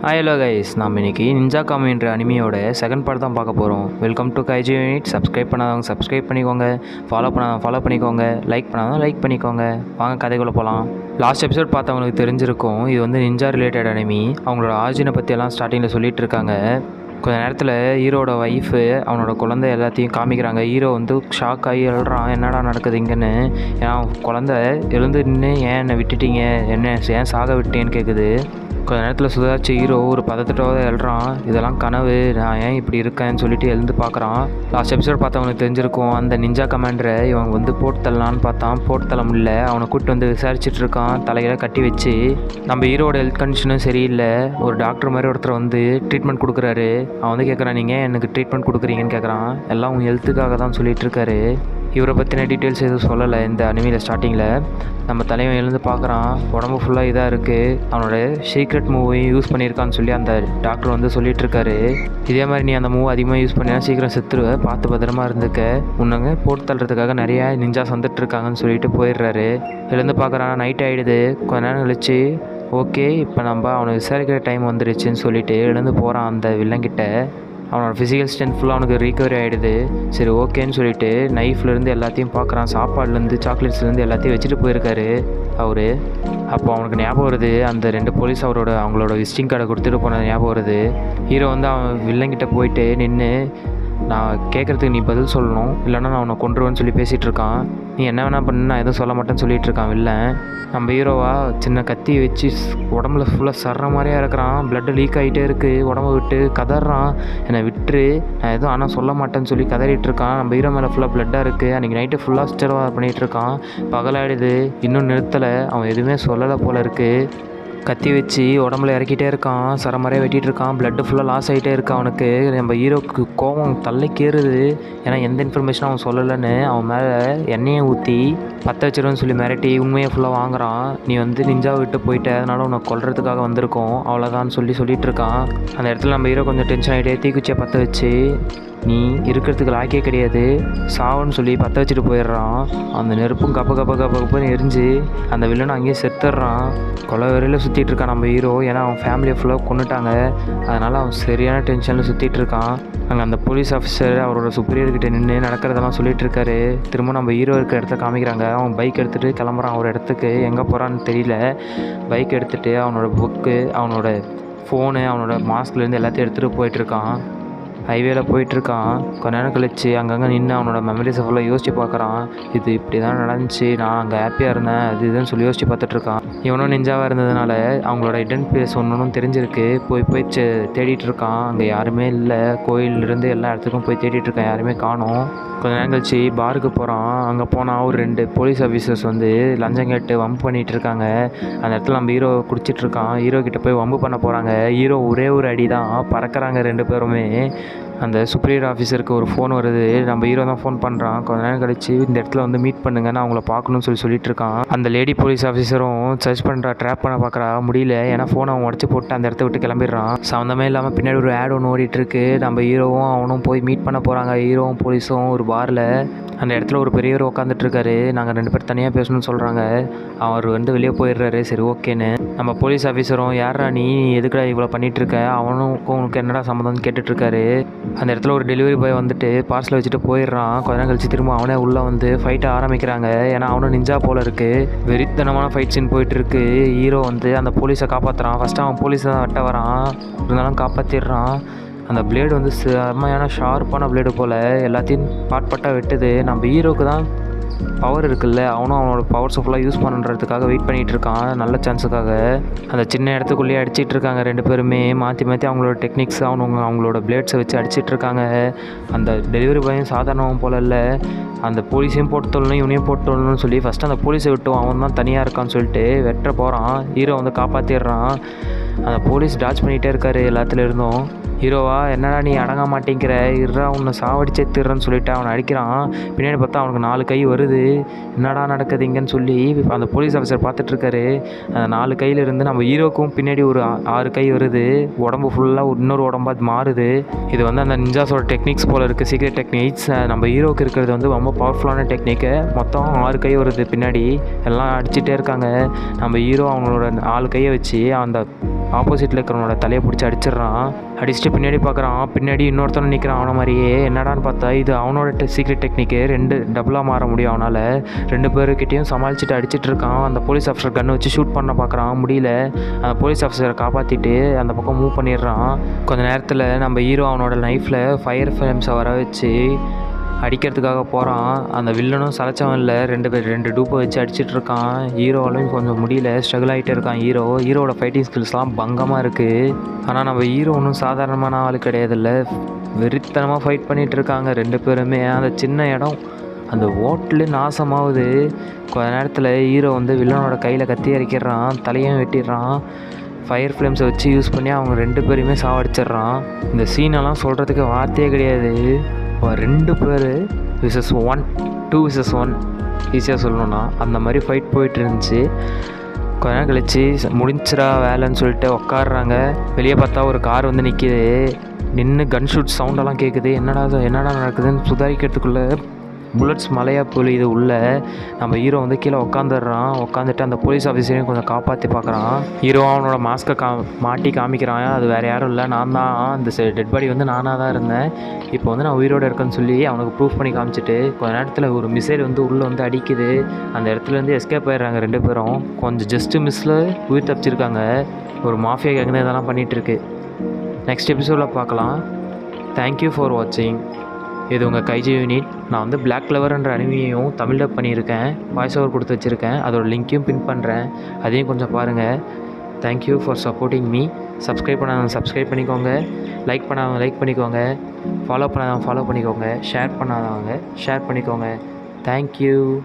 Hello guys, நம்ம இன்றைக்கி ninja காமின்ற அனிமியோட செகண்ட் பார்ட் தான் பார்க்க போகிறோம். Welcome to Kaiji unit. Subscribe பண்ணாதவங்க சப்ஸ்கிரைப் பண்ணிக்கோங்க, ஃபாலோ பண்ணாதவங்க ஃபாலோ பண்ணிக்கோங்க, லைக் பண்ணாதவங்க லைக் பண்ணிக்கோங்க. வாங்க கதைக்குள்ளே போகலாம். லாஸ்ட் எபிசோட் பார்த்தவங்களுக்கு தெரிஞ்சிருக்கும், இது வந்து நிஞ்சா ரிலேட்டட் அனிமி. அவங்களோட ஆரிஜினை பற்றியெல்லாம் ஸ்டார்டிங்கில் சொல்லிகிட்டு இருக்காங்க. கொஞ்ச நேரத்தில் ஹீரோட ஒய்ஃபு அவனோட குழந்தை எல்லாத்தையும் காமிக்கிறாங்க. ஹீரோ வந்து ஷாக் ஆகி எழுறான், என்னடா நடக்குது இங்கேன்னு. ஏன்னா குழந்தை எழுந்து நின்று ஏன் என்னை விட்டுட்டீங்க, என்ன ஏன் சாக விட்டேன்னு கேட்குது. கொஞ்ச நேரத்தில் சுதாரிச்சு ஹீரோ ஒரு பதத்திட்டோட எழுறான், இதெல்லாம் கனவு, நான் ஏன் இப்படி இருக்கேன்னு சொல்லிட்டு எழுந்து பார்க்குறான். லாஸ்ட் எபிசோட் பார்த்தவனுக்கு தெரிஞ்சிருக்கும், அந்த நிஞ்சா கமாண்டரை இவன் வந்து போட்டு தள்ளலான்னு பார்த்தான். போட்டு தள்ள முடியல. அவனை கூப்பிட்டு வந்து விசாரிச்சுட்டு இருக்கான், தலையில கட்டி வச்சு. நம்ம ஹீரோட ஹெல்த் கண்டிஷனும் சரியில்லை. ஒரு டாக்டர் மாதிரி ஒருத்தர் வந்து ட்ரீட்மெண்ட் கொடுக்குறாரு. அவன் வந்து கேட்குறான், நீங்கள் எனக்கு ட்ரீட்மெண்ட் கொடுக்குறீங்கன்னு கேட்குறான். எல்லாம் உங்கள் ஹெல்த்துக்காக தான் சொல்லிட்டு இருக்காரு. இவரை பற்றின டீட்டெயில்ஸ் எதுவும் சொல்லலை இந்த அனிமியில் ஸ்டார்டிங்கில். நம்ம தலைவன் எழுந்து பார்க்குறான், உடம்பு ஃபுல்லாக இதாக இருக்குது. அவனோட சீக்ரெட் மூவி யூஸ் பண்ணியிருக்கான்னு சொல்லி அந்த டாக்டர் வந்து சொல்லிட்டு இருக்காரு. இதே மாதிரி நீ அந்த மூவ் அதிகமாக யூஸ் பண்ணினா சீக்கிரம் செத்துருவேன், பார்த்து பத்திரமா இருந்துக்க, உன்னங்க போட்டு தள்ளுறதுக்காக நிறையா நிஞ்சாஸ் வந்துட்டு இருக்காங்கன்னு சொல்லிட்டு போயிடுறாரு. எழுந்து பார்க்குறான், நைட் ஆகிடுது. கொஞ்ச நேரம் கழிச்சு ஓகே இப்போ நம்ம அவனை விசாரிக்கிற டைம் வந்துடுச்சுன்னு சொல்லிட்டு எழுந்து போகிறான் அந்த வில்லங்கிட்ட. அவனோட ஃபிசிக்கல் ஸ்ட்ரென்த் ஃபுல்லாக அவனுக்கு ரீகவரி ஆகிடுது. சரி ஓகேன்னு சொல்லிட்டு நைஃப்லேருந்து எல்லாத்தையும் பார்க்குறான், சாப்பாடுலேருந்து சாக்லேட்ஸ்லேருந்து எல்லாத்தையும் வச்சுட்டு போயிருக்காரு அவர். அப்போ அவனுக்கு ஞாபகம் வருது, அந்த 2 போலீஸ் அவங்களோட விசிட்டிங் கார்டை கொடுத்துட்டு போன ஞாபகம் வருது. ஹீரோ வந்து அவன் வில்லங்கிட்ட போயிட்டு நின்று, நான் கேட்குறதுக்கு நீ பதில் சொல்லணும், இல்லைன்னா நான் அவனை கொண்டுருவேன்னு சொல்லி பேசிகிட்டு இருக்கான். நீ என்ன வேணா பண்ணு, நான் எதுவும் சொல்ல மாட்டேன்னு சொல்லிட்டு இருக்கான் வில்லன். நம்ம ஹீரோவா சின்ன கத்தி வச்சு உடம்புல ஃபுல்லாக சர்ற மாதிரியா இருக்கிறான். ப்ளட்டு லீக் ஆகிட்டே இருக்குது, உடம்பு விட்டு கதறான், என்னை விட்டுரு, நான் எதுவும் ஆனால் சொல்ல மாட்டேன்னு சொல்லி கதறிட்டு இருக்கான். நம்ம ஹீரோ மேலே ஃபுல்லாக ப்ளட்டாக இருக்குது. அன்றைக்கி நைட்டு ஃபுல்லாக ஸ்டெரவா பண்ணிகிட்டு இருக்கான். பகலாயிடுது, இன்னும் நிறுத்தலை. அவன் எதுவுமே சொல்லலை போல் இருக்குது. கத்தி வச்சு உடம்புல இறக்கிட்டே இருக்கான், சரமறையாக வெட்டிகிட்டு இருக்கான். ப்ளட்டு ஃபுல்லாக லாஸ் ஆகிட்டே இருக்கு அவனுக்கு. நம்ம ஹீரோக்கு கோவம் தலைக்கேறுது, ஏன்னா எந்த இன்ஃபர்மேஷனும் அவன் சொல்லலைன்னு அவன் மேலே எண்ணெயை ஊற்றி பற்ற வச்சிருன்னு சொல்லி மிரட்டி உண்மையை ஃபுல்லாக வாங்குறான். நீ வந்து நிஞ்சாவை விட்டு போயிட்ட, அதனால உன்னை கொல்றதுக்காக வந்திருக்கோம், அவ்வளோதான் சொல்லிட்டு இருக்கான். அந்த இடத்துல நம்ம ஹீரோ கொஞ்சம் டென்ஷன் ஆகிட்டே தீக்குச்சியை பற்ற வச்சு, நீ இருக்கிறதுக்கு லாக்கே கிடையாது, சாவுன்னு சொல்லி பற்ற வச்சுட்டு போயிடுறான். அந்த நெருப்பும் கப்புன்னு எரிஞ்சு அந்த வில்லனை அங்கேயே செத்துடுறான். கொலை வரையில் சுற்றிட்டு இருக்கான் நம்ம ஹீரோ. ஏன்னா அவன் ஃபேமிலியை ஃபுல்லாக கொண்டுட்டாங்க, அதனால் அவன் சரியான டென்ஷனில் சுற்றிட்டு இருக்கான். அங்கே அந்த போலீஸ் ஆஃபீஸர் அவரோட சுப்ரியர்கிட்ட நின்று நடக்கிறதெல்லாம் சொல்லிட்டு இருக்காரு. திரும்ப நம்ம ஹீரோ இருக்கிற இடத்த காமிக்கிறாங்க. அவன் பைக் எடுத்துகிட்டு கிளம்புறான் ஒரு இடத்துக்கு, எங்கே போகிறான்னு தெரியல. பைக் எடுத்துகிட்டு அவனோட புக்கு, அவனோட ஃபோனு, அவனோட மாஸ்க்லேருந்து எல்லாத்தையும் எடுத்துகிட்டு போயிட்டுருக்கான். ஹைவேல போயிட்டுருக்கான். கொஞ்ச நேரம் கழிச்சு அங்கங்கே நின்று அவனோட மெமரிஸை ஃபுல்லாக யோசிச்சு பார்க்குறான். இது இப்படி தான் நடந்துச்சு, நான் அங்கே ஹாப்பியாக இருந்தேன், அது இதுன்னு சொல்லி யோசிச்சு பார்த்துட்ருக்கான். இவனும் நிஞ்சாவாக இருந்ததுனால அவங்களோட இடன் பிளேஸ் ஒன்றும் தெரிஞ்சிருக்கு. போய் தேடிட்டு இருக்கான். அங்கே யாருமே இல்லை. கோயிலிருந்து எல்லா இடத்துக்கும் போய் தேடிட்டு இருக்கான், யாருமே காணோம். கொஞ்ச நேரம் கழிச்சு பாருக்கு போகிறான். அங்கே போனால் ஒரு 2 போலீஸ் ஆஃபீஸர்ஸ் வந்து லஞ்சம் கேட்டு வம்பு பண்ணிகிட்டு இருக்காங்க. அந்த இடத்துல நம்ம ஹீரோ குடிச்சிட்ருக்கான். ஹீரோ கிட்டே போய் வம்பு பண்ண போகிறாங்க. ஹீரோ ஒரே ஒரு அடி தான் பறக்கிறாங்க 2 பேருமே. அந்த சுப்ரியர் ஆஃபீஸருக்கு ஒரு ஃபோன் வருது. நம்ம ஹீரோ தான் ஃபோன் பண்ணுறான். கொஞ்ச நேரம் கழிச்சு இந்த இடத்துல வந்து மீட் பண்ணுங்க, நான் அவங்கள பார்க்கணும்னு சொல்லிட்டு இருக்கான். அந்த லேடி போலீஸ் ஆஃபீஸரும் சர்ச் பண்ணுறா, ட்ராப் பண்ண பார்க்குறா, முடியல. ஏன்னா ஃபோனை அவன் உடச்சி போட்டு அந்த இடத்த விட்டு கிளம்பிடுறான். சம்மந்தமே இல்லாமல் பின்னாடி ஒரு ஆட் ஒன்று ஓடிட்டுருக்கு. நம்ம ஹீரோவும் அவனும் போய் மீட் பண்ண போகிறாங்க. ஹீரோவும் போலீஸும் ஒரு பாரில். அந்த இடத்துல ஒரு பெரியவர் உட்காந்துட்ருக்காரு. நாங்கள் 2 பேர் தனியாக பேசணும்னு சொல்கிறாங்க. அவர் வந்து வெளியே போயிடுறாரு. சரி ஓகேன்னு நம்ம போலீஸ் ஆஃபீஸரும், யாரா நீ எதுக்குடா இவ்வளோ பண்ணிகிட்ருக்க, அவனுக்கும் உனக்கு என்னடா சம்மந்தம்னு கேட்டுட்ருக்காரு. அந்த இடத்துல ஒரு டெலிவரி பாய் வந்துட்டு பார்சலை வச்சுட்டு போயிடுறான். கொஞ்ச நேரம் கழிச்சு திரும்ப அவனே உள்ளே வந்து ஃபைட்டை ஆரம்பிக்கிறாங்க. ஏன்னா அவனும் நிஞ்சா போல் இருக்குது. வெறித்தனமான ஃபைட் சீன் போயிட்டுருக்கு. ஹீரோ வந்து அந்த போலீஸை காப்பாற்றுறான். ஃபஸ்ட்டு அவன் போலீஸை தான் வெட்ட வரான், இருந்தாலும் காப்பாற்றிடுறான். அந்த பிளேடு வந்து செம்மையான ஷார்ப்பான பிளேடு போல் எல்லாத்தையும் பாட்டாக வெட்டுது. நம்ம ஹீரோக்கு தான் பவர் இருக்குல்ல, அவனும் அவனோட பவர்ஸை ஃபுல்லாக யூஸ் பண்ணுறதுக்காக வெயிட் பண்ணிகிட்டு இருக்கான், நல்ல சான்ஸுக்காக. அந்த சின்ன இடத்துக்குள்ளேயே அடிச்சிட்டு இருக்காங்க 2 பேருமே. மாற்றி அவங்களோட டெக்னிக்ஸ் அவங்களோட பிளேட்ஸை வச்சு அடிச்சிட்டு இருக்காங்க. அந்த டெலிவரி பாயும் சாதாரணவன் போல இல்லை, அந்த போலீஸையும் போட்டு தொழணும் இவனையும் போட்டு தொழணும்னு சொல்லி ஃபஸ்ட்டு அந்த போலீஸை விட்டு அவன் தான் தனியாக இருக்கான்னு சொல்லிட்டு வெட்ட போகிறான். ஹீரோ வந்து காப்பாற்றிடுறான். அந்த போலீஸ் டாச் பண்ணிகிட்டே இருக்காரு எல்லாத்துல இருந்தும். ஹீரோவா, என்னடா நீ அடங்க மாட்டேங்கிற, இருறா உன்னை சாவடிச்சே திருறன்னு சொல்லிட்டு அவனை அடிக்கிறான். பின்னாடி பார்த்தா அவனுக்கு 4 கை வருது. என்னடா நடக்குதுங்கன்னு சொல்லி அந்த போலீஸ் ஆஃபீஸர் பார்த்துட்ருக்காரு. அந்த 4 கையிலிருந்து நம்ம ஹீரோக்கும் பின்னாடி ஒரு 6 கை வருது. உடம்பு ஃபுல்லாக இன்னொரு உடம்பாக மாறுது. இது வந்து அந்த நிஞ்சாஸோட டெக்னிக்ஸ் போல் இருக்குது, சீக்ரெட் டெக்னிக்ஸ். நம்ம ஹீரோவுக்கு இருக்கிறது வந்து ரொம்ப பவர்ஃபுல்லான டெக்னிக்கு. மொத்தம் 6 கை வருது பின்னாடி, எல்லாம் அடிச்சுட்டே இருக்காங்க. நம்ம ஹீரோ அவங்களோட 4 கையை வச்சு அந்த ஆப்போசிட்டில் இருக்கிறவனோட தலையை பிடிச்சி அடிச்சிடுறான். அடிச்சுட்டு பின்னாடி பார்க்குறான், பின்னாடி இன்னொருத்தனை நிற்கிறான் அவனை மாதிரியே. என்னடான்னு பார்த்தா இது அவனோட சீக்ரெட் டெக்னிக்கு, 2 டபுளாக மாற முடியும் அவனால். 2 பேருக்கிட்டையும் சமாளிச்சுட்டு அடிச்சிட்டு இருக்கான். அந்த போலீஸ் ஆஃபீஸர் கண்ணை வச்சு ஷூட் பண்ண பார்க்குறான், முடியல. அந்த போலீஸ் ஆஃபீஸரை காப்பாற்றிட்டு அந்த பக்கம் மூவ் பண்ணிடுறான். கொஞ்சம் நேரத்தில் நம்ம ஹீரோ அவனோட நைஃப்பில் ஃபயர் ஃப்ளேம்ஸை வர வச்சு அடிக்கிறதுக்காக போகிறான். அந்த வில்லனும் சளைச்சவன் இல்லை, 2 டூப்பை வச்சு அடிச்சிட்டு இருக்கான். ஹீரோவாலையும் கொஞ்சம் முடியல, ஸ்ட்ரகிள் ஆகிட்டே இருக்கான் ஹீரோவோட ஃபைட்டிங் ஸ்கில்ஸ்லாம் பங்கமாக இருக்குது. ஆனால் நம்ம ஹீரோ ஒன்றும் சாதாரணமான ஆள் கிடையாதுல்ல, வெறித்தனமாக ஃபைட் பண்ணிகிட்டு இருக்காங்க 2 பேருமே. அந்த சின்ன இடம் அந்த ஓட்டில் நாசமாகுது. கொஞ்ச நேரத்தில் ஹீரோ வில்லனோட கையில் கத்தி அரைக்கிறான், தலையும் வெட்டிடுறான். ஃபயர் ஃப்ளேம்ஸை வச்சு யூஸ் பண்ணி அவங்க 2 பேரையுமே சாவடிச்சிட்றான். இந்த சீனெல்லாம் சொல்கிறதுக்கு வார்த்தையே கிடையாது. 2 பேர் விசஸ் 1, 2 vs 1 ஈஸியாக சொல்லணுன்னா அந்த மாதிரி ஃபைட் போயிட்டு இருந்துச்சு. கொஞ்ச நேரம் கழிச்சு முடிஞ்சிடா வேலைன்னு சொல்லிட்டு உட்காடுறாங்க. வெளியே பார்த்தா ஒரு கார் நிற்கிது. நின்று கன் ஷூட் சவுண்டெல்லாம் கேட்குது. என்னடா நடக்குதுன்னு சுதாரிக்கிறதுக்குள்ளே புல்லட்ஸ் மலையாக பொழியுது உள்ளே. நம்ம ஹீரோ கீழே உட்காந்துட்டு அந்த போலீஸ் ஆஃபீஸரையும் கொஞ்சம் காப்பாற்றி பார்க்குறான். ஹீரோ அவனோட மாஸ்க்கை மாட்டி காமிக்கிறான். அது வேறு யாரும் இல்லை, நான் தான் இந்த டெட் பாடி நானாக தான் இருந்தேன். இப்போ நான் உயிரோடு இருக்கேன்னு சொல்லி அவனுக்கு ப்ரூஃப் பண்ணி காமிச்சிட்டு கொஞ்ச நேரத்தில் ஒரு மிசைல் உள்ளே அடிக்குது. அந்த இடத்துலேருந்து எஸ்கேப் ஆயிடுறாங்க 2 பேரும். கொஞ்சம் ஜஸ்ட்டு மிஸ்ஸில் உயிர் தப்பிச்சிருக்காங்க. ஒரு மாஃபியா கேங் தான் இதெல்லாம் பண்ணிகிட்ருக்கு. நெக்ஸ்ட் எபிசோடில் பார்க்கலாம். தேங்க்யூ ஃபார் வாட்சிங். இது உங்கள் கைஜி யூனிட். நான் Black Clover என்ற அனிமையையும் தமிழ் டப் பண்ணியிருக்கேன், வாய்ஸ் ஓவர் கொடுத்து வச்சுருக்கேன். அதோட லிங்க்கையும் பின் பண்ணுறேன், அதையும் கொஞ்சம் பாருங்கள். Thank you for supporting me. Subscribe பண்ணாதவங்க சப்ஸ்கிரைப் பண்ணிக்கோங்க, லைக் பண்ணாதவங்க லைக் பண்ணிக்கோங்க, ஃபாலோ பண்ணாதவங்க ஃபாலோ பண்ணிக்கோங்க, ஷேர் பண்ணாதவங்க ஷேர் பண்ணிக்கோங்க. தேங்க்யூ.